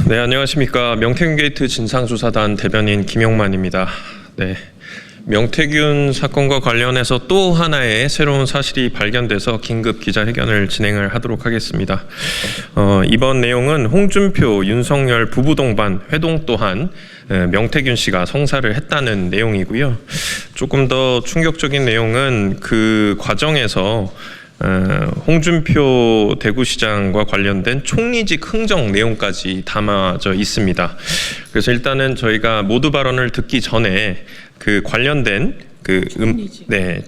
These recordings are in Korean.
네, 안녕하십니까. 명태균 게이트 진상조사단 대변인 김용만입니다. 네, 명태균 사건과 관련해서 또 하나의 새로운 사실이 발견돼서 긴급 기자회견을 진행을 하도록 하겠습니다. 이번 내용은 홍준표, 윤석열 부부 동반 회동 또한 명태균 씨가 성사를 했다는 내용이고요. 조금 더 충격적인 내용은 그 과정에서 홍준표 대구시장과 관련된 총리직 흥정 내용까지 담아져 있습니다. 그래서 일단은 저희가 모두 발언을 듣기 전에 그 관련된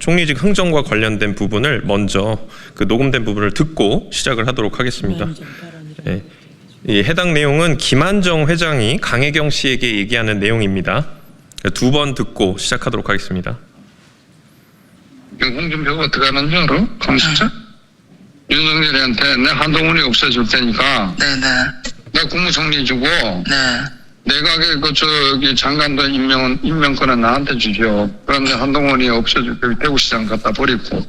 총리직 흥정과 관련된 부분을 먼저 그 녹음된 부분을 듣고 시작을 하도록 하겠습니다. 네. 이 해당 내용은 김한정 회장이 강혜경 씨에게 얘기하는 내용입니다. 두 번 듣고 시작하도록 하겠습니다. 홍준표가 어떻게 하는지 알아? 감시자? 윤석열이한테 내 한동훈이 없애줄 테니까 내 국무총리 주고 내각의 저기 장관도 임명권은 나한테 주죠. 그런데 한동훈이 없애줄게 대구시장 갖다 버리고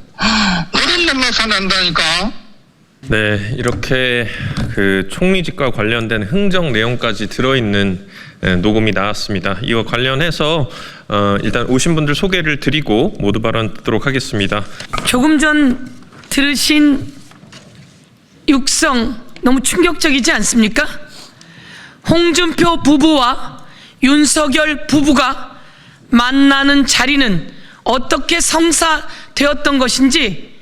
그런 놈만 사낸다니까. 네, 이렇게 그 총리직과 관련된 흥정 내용까지 들어있는 녹음이 나왔습니다. 이와 관련해서 일단 오신 분들 소개를 드리고 모두 발언 듣도록 하겠습니다. 조금 전 들으신 육성 너무 충격적이지 않습니까? 홍준표 부부와 윤석열 부부가 만나는 자리는 어떻게 성사되었던 것인지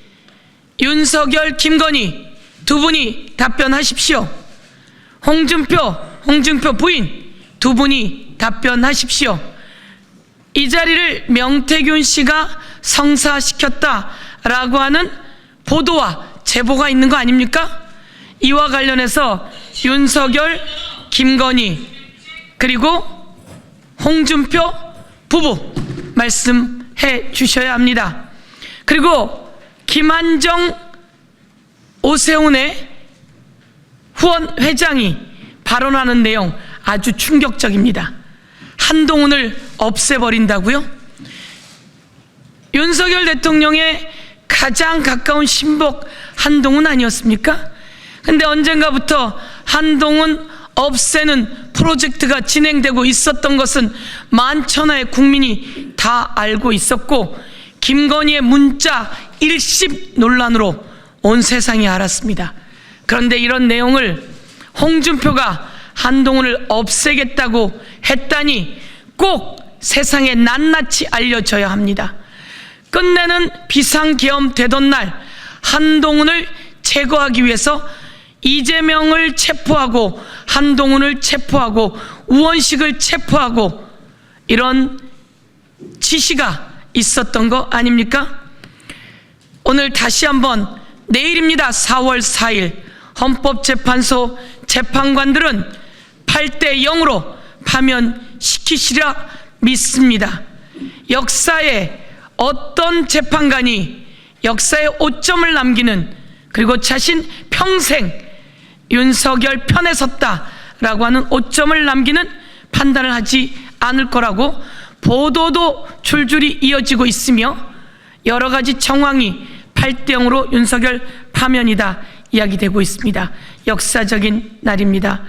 윤석열, 김건희 두 분이 답변하십시오. 홍준표 부인 두 분이 답변하십시오. 이 자리를 명태균 씨가 성사시켰다라고 하는 보도와 제보가 있는 거 아닙니까? 이와 관련해서 윤석열, 김건희 그리고 홍준표 부부 말씀해 주셔야 합니다. 그리고 김한정 오세훈의 후원 회장이 발언하는 내용 아주 충격적입니다. 한동훈을 없애버린다고요? 윤석열 대통령의 가장 가까운 신복 한동훈 아니었습니까? 근데 언젠가부터 한동훈 없애는 프로젝트가 진행되고 있었던 것은 만천하의 국민이 다 알고 있었고 김건희의 문자 일십 논란으로 온 세상이 알았습니다. 그런데 이런 내용을 홍준표가 한동훈을 없애겠다고 했다니 꼭 세상에 낱낱이 알려져야 합니다. 끝내는 비상계엄 되던 날 한동훈을 제거하기 위해서 이재명을 체포하고 한동훈을 체포하고 우원식을 체포하고 이런 지시가 있었던 거 아닙니까? 오늘 다시 한번 내일입니다. 4월 4일 헌법재판소 재판관들은 8대 0으로 파면시키시리라 믿습니다. 역사에 어떤 재판관이 역사에 오점을 남기는 그리고 자신 평생 윤석열 편에 섰다라고 하는 오점을 남기는 판단을 하지 않을 거라고 보도도 줄줄이 이어지고 있으며 여러 가지 정황이 8대 0으로 윤석열 파면이다 이야기되고 있습니다. 역사적인 날입니다.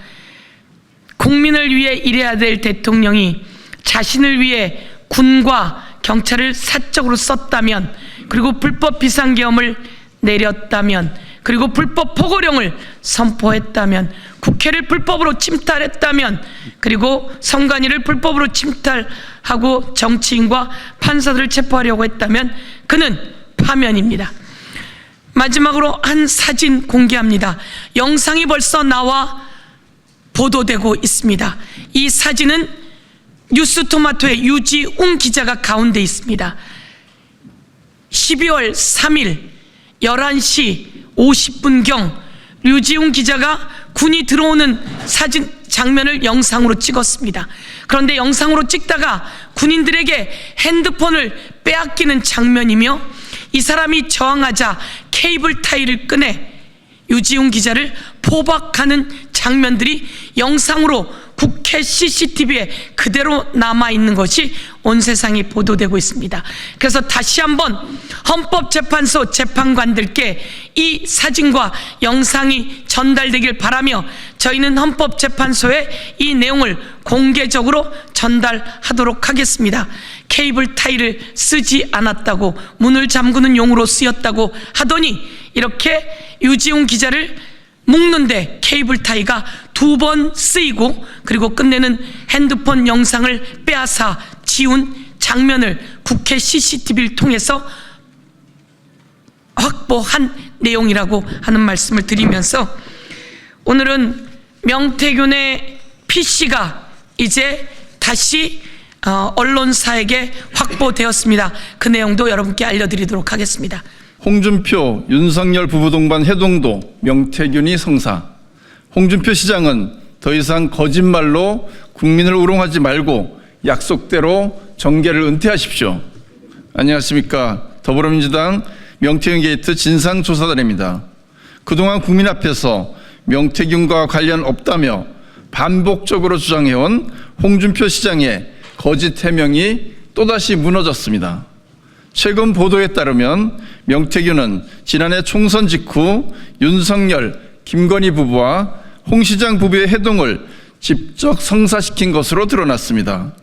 국민을 위해 일해야 될 대통령이 자신을 위해 군과 경찰을 사적으로 썼다면 그리고 불법 비상계엄을 내렸다면 그리고 불법 포고령을 선포했다면 국회를 불법으로 침탈했다면 그리고 선관위를 불법으로 침탈하고 정치인과 판사들을 체포하려고 했다면 그는 파면입니다. 마지막으로 한 사진 공개합니다. 영상이 벌써 나와 보도되고 있습니다. 이 사진은 뉴스토마토의 유지웅 기자가 가운데 있습니다. 12월 3일 11시 50분경 유지웅 기자가 군이 들어오는 사진 장면을 영상으로 찍었습니다. 그런데 영상으로 찍다가 군인들에게 핸드폰을 빼앗기는 장면이며 이 사람이 저항하자 케이블 타이를 꺼내 유지웅 기자를 포박하는 장면들이 영상으로 국회 CCTV에 그대로 남아있는 것이 온 세상이 보도되고 있습니다. 그래서 다시 한번 헌법재판소 재판관들께 이 사진과 영상이 전달되길 바라며 저희는 헌법재판소에 이 내용을 공개적으로 전달하도록 하겠습니다. 케이블 타이를 쓰지 않았다고, 문을 잠그는 용으로 쓰였다고 하더니 이렇게 유지용 기자를 묶는데 케이블 타이가 2번 쓰이고, 그리고 끝내는 핸드폰 영상을 빼앗아 지운 장면을 국회 CCTV를 통해서 확보한 내용이라고 하는 말씀을 드리면서, 오늘은 명태균의 PC가 이제 다시 언론사에게 확보되었습니다. 그 내용도 여러분께 알려드리도록 하겠습니다. 홍준표, 윤석열 부부 동반 해동도 명태균이 성사. 홍준표 시장은 더 이상 거짓말로 국민을 우롱하지 말고 약속대로 정계를 은퇴하십시오. 안녕하십니까. 더불어민주당 명태균 게이트 진상조사단입니다. 그동안 국민 앞에서 명태균과 관련 없다며 반복적으로 주장해온 홍준표 시장의 거짓 해명이 또다시 무너졌습니다. 최근 보도에 따르면 명태균은 지난해 총선 직후 윤석열, 김건희 부부와 홍 시장 부부의 해동을 직접 성사시킨 것으로 드러났습니다.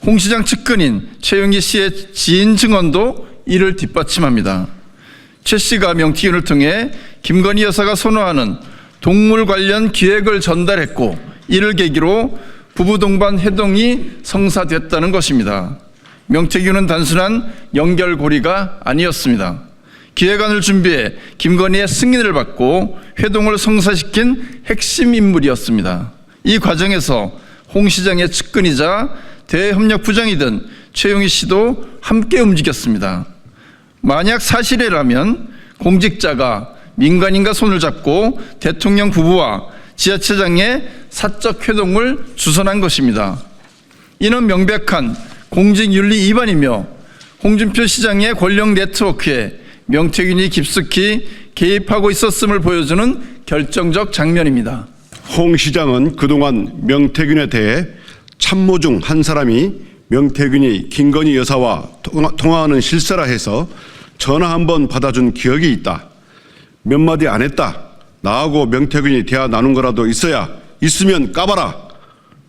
홍 시장 측근인 최영희 씨의 지인 증언도 이를 뒷받침합니다. 최 씨가 명태균을 통해 김건희 여사가 선호하는 동물 관련 기획을 전달했고, 이를 계기로 부부 동반 해동이 성사됐다는 것입니다. 명태균은 단순한 연결고리가 아니었습니다. 기획안을 준비해 김건희의 승인을 받고 회동을 성사시킨 핵심 인물이었습니다. 이 과정에서 홍 시장의 측근이자 대협력부장이던 최영희 씨도 함께 움직였습니다. 만약 사실이라면 공직자가 민간인과 손을 잡고 대통령 부부와 지하철장의 사적 회동을 주선한 것입니다. 이는 명백한 공직윤리 위반이며 홍준표 시장의 권력 네트워크에 명태균이 깊숙이 개입하고 있었음을 보여주는 결정적 장면입니다. 홍 시장은 그동안 명태균에 대해 참모 중 한 사람이 명태균이 김건희 여사와 통화하는 실세라 해서 전화 한번 받아준 기억이 있다. 몇 마디 안 했다. 나하고 명태균이 대화 나눈 거라도 있으면 까봐라.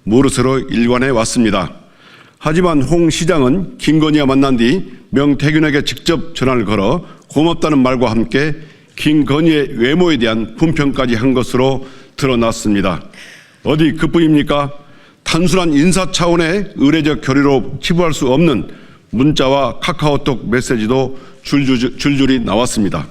무릇으로 일관해 왔습니다. 하지만 홍 시장은 김건희와 만난 뒤 명태균에게 직접 전화를 걸어 고맙다는 말과 함께 김건희의 외모에 대한 품평까지 한 것으로 드러났습니다. 어디 그뿐입니까? 단순한 인사 차원의 의례적 결의로 치부할 수 없는 문자와 카카오톡 메시지도 줄줄이 나왔습니다.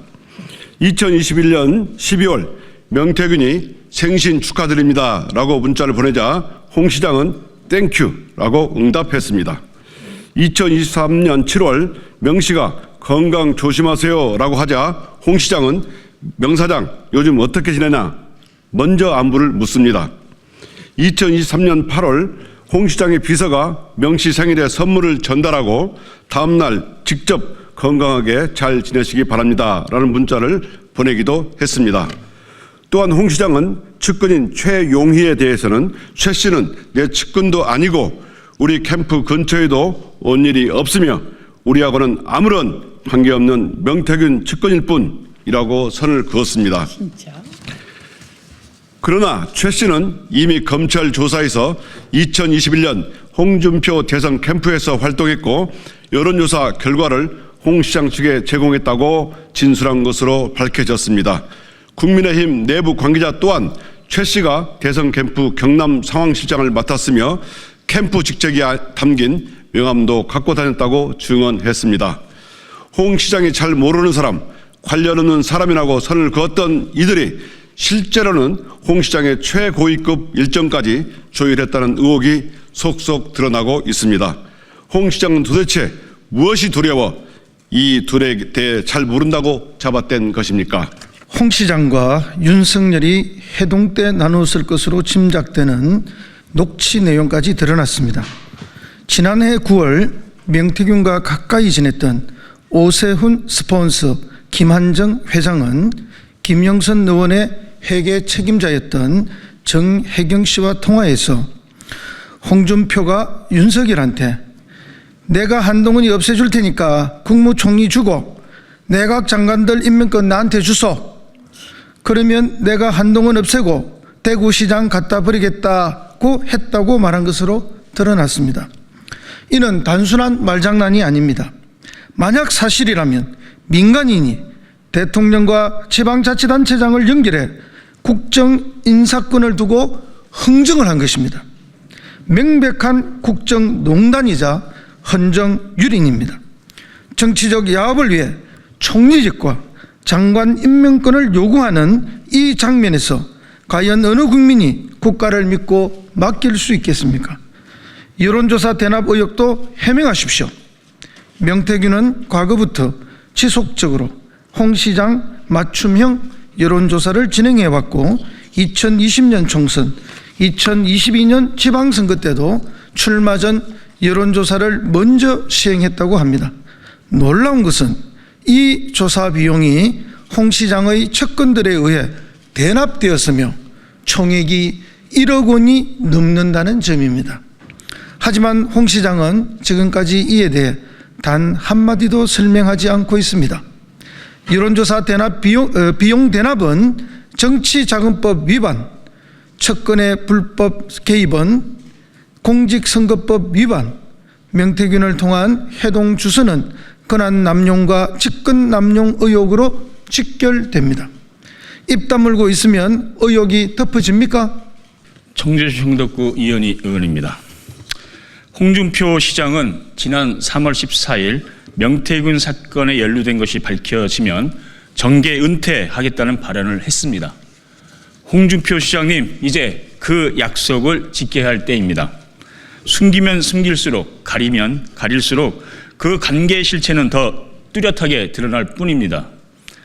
2021년 12월 명태균이 생신 축하드립니다 라고 문자를 보내자 홍 시장은 땡큐 라고 응답했습니다. 2023년 7월 명 씨가 건강 조심하세요 라고 하자 홍 시장은 명 사장 요즘 어떻게 지내나 먼저 안부를 묻습니다. 2023년 8월 홍 시장의 비서가 명 씨 생일에 선물을 전달하고 다음날 직접 건강하게 잘 지내시기 바랍니다 라는 문자를 보내기도 했습니다. 또한 홍 시장은 측근인 최용희에 대해서는 최 씨는 내 측근도 아니고 우리 캠프 근처에도 온 일이 없으며 우리하고는 아무런 관계없는 명태균 측근일 뿐이라고 선을 그었습니다. 그러나 최 씨는 이미 검찰 조사에서 2021년 홍준표 대선 캠프에서 활동했고 여론조사 결과를 홍 시장 측에 제공했다고 진술한 것으로 밝혀졌습니다. 국민의힘 내부 관계자 또한 최 씨가 대선 캠프 경남 상황실장을 맡았으며 캠프 직책이 담긴 명함도 갖고 다녔다고 증언했습니다. 홍 시장이 잘 모르는 사람, 관련 없는 사람이라고 선을 그었던 이들이 실제로는 홍 시장의 최고위급 일정까지 조율했다는 의혹이 속속 드러나고 있습니다. 홍 시장은 도대체 무엇이 두려워 이 둘에 대해 잘 모른다고 잡아댄 것입니까? 홍 시장과 윤석열이 해동 때 나눴을 것으로 짐작되는 녹취 내용까지 드러났습니다. 지난해 9월 명태균과 가까이 지냈던 오세훈 스폰서 김한정 회장은 김영선 의원의 회계 책임자였던 정혜경 씨와 통화해서 홍준표가 윤석열한테 내가 한동훈이 없애줄 테니까 국무총리 주고 내각 장관들 임명권 나한테 주소. 그러면 내가 한동훈 없애고 대구시장 갖다 버리겠다고 했다고 말한 것으로 드러났습니다. 이는 단순한 말장난이 아닙니다. 만약 사실이라면 민간인이 대통령과 지방자치단체장을 연결해 국정 인사권을 두고 흥정을 한 것입니다. 명백한 국정농단이자 헌정유린입니다. 정치적 야합을 위해 총리직과 장관 임명권을 요구하는 이 장면에서 과연 어느 국민이 국가를 믿고 맡길 수 있겠습니까? 여론조사 대납 의혹도 해명하십시오. 명태균은 과거부터 지속적으로 홍 시장 맞춤형 여론조사를 진행해왔고 2020년 총선, 2022년 지방선거 때도 출마 전 여론조사를 먼저 시행했다고 합니다. 놀라운 것은 이 조사 비용이 홍 시장의 측근들에 의해 대납되었으며 총액이 1억 원이 넘는다는 점입니다. 하지만 홍 시장은 지금까지 이에 대해 단 한마디도 설명하지 않고 있습니다. 여론조사 대납 비용 대납은 정치자금법 위반, 측근의 불법 개입은 공직선거법 위반, 명태균을 통한 해동 주소는 권한 남용과 직권 남용 의혹으로 직결됩니다. 입 다물고 있으면 의혹이 덮어집니까? 청주시 형덕구 이현희 의원입니다. 홍준표 시장은 지난 3월 14일 명태균 사건에 연루된 것이 밝혀지면 정계 은퇴하겠다는 발언을 했습니다. 홍준표 시장님, 이제 그 약속을 지켜야 할 때입니다. 숨기면 숨길수록, 가리면 가릴수록 그 관계의 실체는 더 뚜렷하게 드러날 뿐입니다.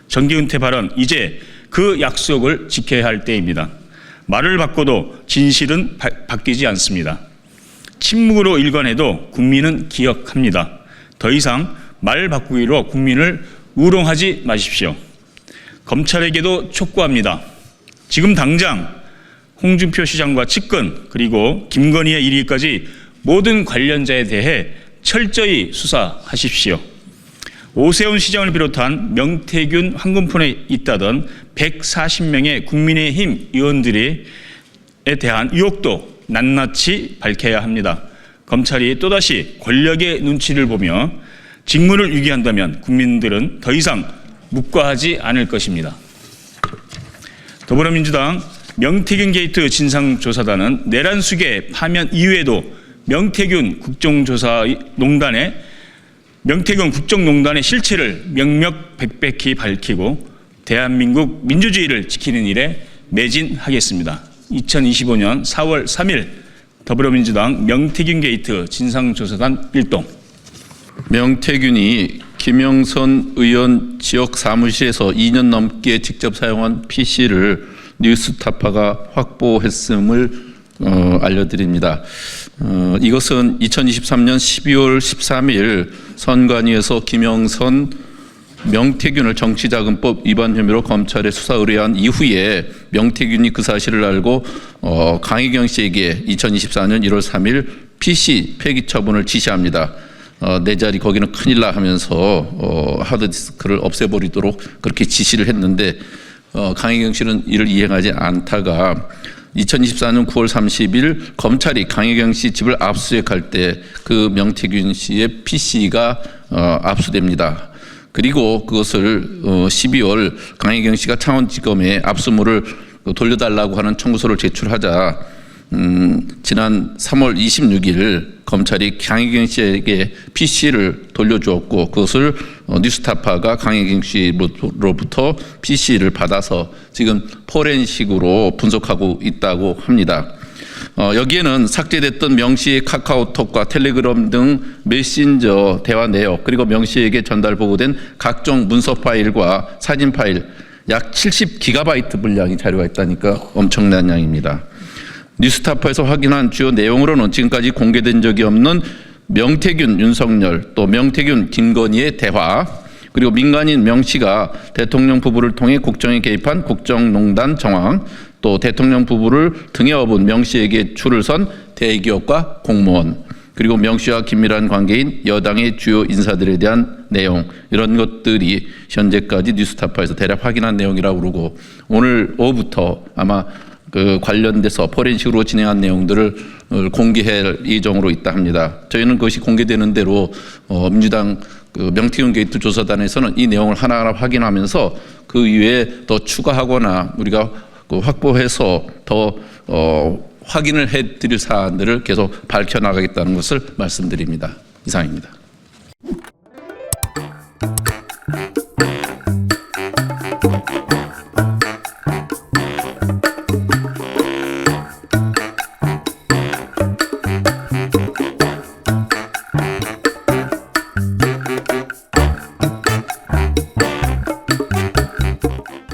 정계 은퇴 발언, 이제 그 약속을 지켜야 할 때입니다. 말을 바꿔도 진실은 바뀌지 않습니다. 침묵으로 일관해도 국민은 기억합니다. 더 이상 말 바꾸기로 국민을 우롱하지 마십시오. 검찰에게도 촉구합니다. 지금 당장 홍준표 시장과 측근 그리고 김건희의 1위까지 모든 관련자에 대해 철저히 수사하십시오. 오세훈 시장을 비롯한 명태균 황금폰에 있다던 140명의 국민의힘 의원들에 대한 의혹도 낱낱이 밝혀야 합니다. 검찰이 또다시 권력의 눈치를 보며 직무를 유기한다면 국민들은 더 이상 묵과하지 않을 것입니다. 더불어민주당 명태균 게이트 진상조사단은 내란 수계 파면 이후에도 명태균 국정농단의 실체를 명명백백히 밝히고 대한민국 민주주의를 지키는 일에 매진하겠습니다. 2025년 4월 3일 더불어민주당 명태균 게이트 진상조사단 1동. 명태균이 김영선 의원 지역 사무실에서 2년 넘게 직접 사용한 PC를 뉴스타파가 확보했음을 알려드립니다. 이것은 2023년 12월 13일 선관위에서 김영선 명태균을 정치자금법 위반 혐의로 검찰에 수사 의뢰한 이후에 명태균이 그 사실을 알고 강혜경 씨에게 2024년 1월 3일 PC 폐기 처분을 지시합니다. 내 자리 거기는 큰일 나 하면서 하드디스크를 없애버리도록 그렇게 지시를 했는데 강혜경 씨는 이를 이행하지 않다가 2024년 9월 30일 검찰이 강혜경 씨 집을 압수수색할 때 그 명태균 씨의 PC가 압수됩니다. 그리고 그것을 12월 강혜경 씨가 창원지검에 압수물을 돌려달라고 하는 청구서를 제출하자 지난 3월 26일 검찰이 강혜경 씨에게 PC를 돌려주었고 그것을 뉴스타파가 강혜경 씨로부터 PC를 받아서 지금 포렌식으로 분석하고 있다고 합니다. 여기에는 삭제됐던 명 씨의 카카오톡과 텔레그램 등 메신저 대화 내역 그리고 명 씨에게 전달 보고된 각종 문서 파일과 사진 파일 약 70GB 분량의 자료가 있다니까 엄청난 양입니다. 뉴스타파에서 확인한 주요 내용으로는 지금까지 공개된 적이 없는 명태균, 윤석열 또 명태균, 김건희의 대화 그리고 민간인 명 씨가 대통령 부부를 통해 국정에 개입한 국정농단 정황 또 대통령 부부를 등에 업은 명 씨에게 줄을 선 대기업과 공무원 그리고 명 씨와 긴밀한 관계인 여당의 주요 인사들에 대한 내용 이런 것들이 현재까지 뉴스타파에서 대략 확인한 내용이라고 그러고 오늘 오후부터 아마 그 관련돼서 포렌식으로 진행한 내용들을 공개할 예정으로 있다 합니다. 저희는 그것이 공개되는 대로 민주당 그 명태균 게이트 조사단에서는 이 내용을 하나하나 확인하면서 그 이외에 더 추가하거나 우리가 그 확보해서 더 확인을 해드릴 사안들을 계속 밝혀나가겠다는 것을 말씀드립니다. 이상입니다.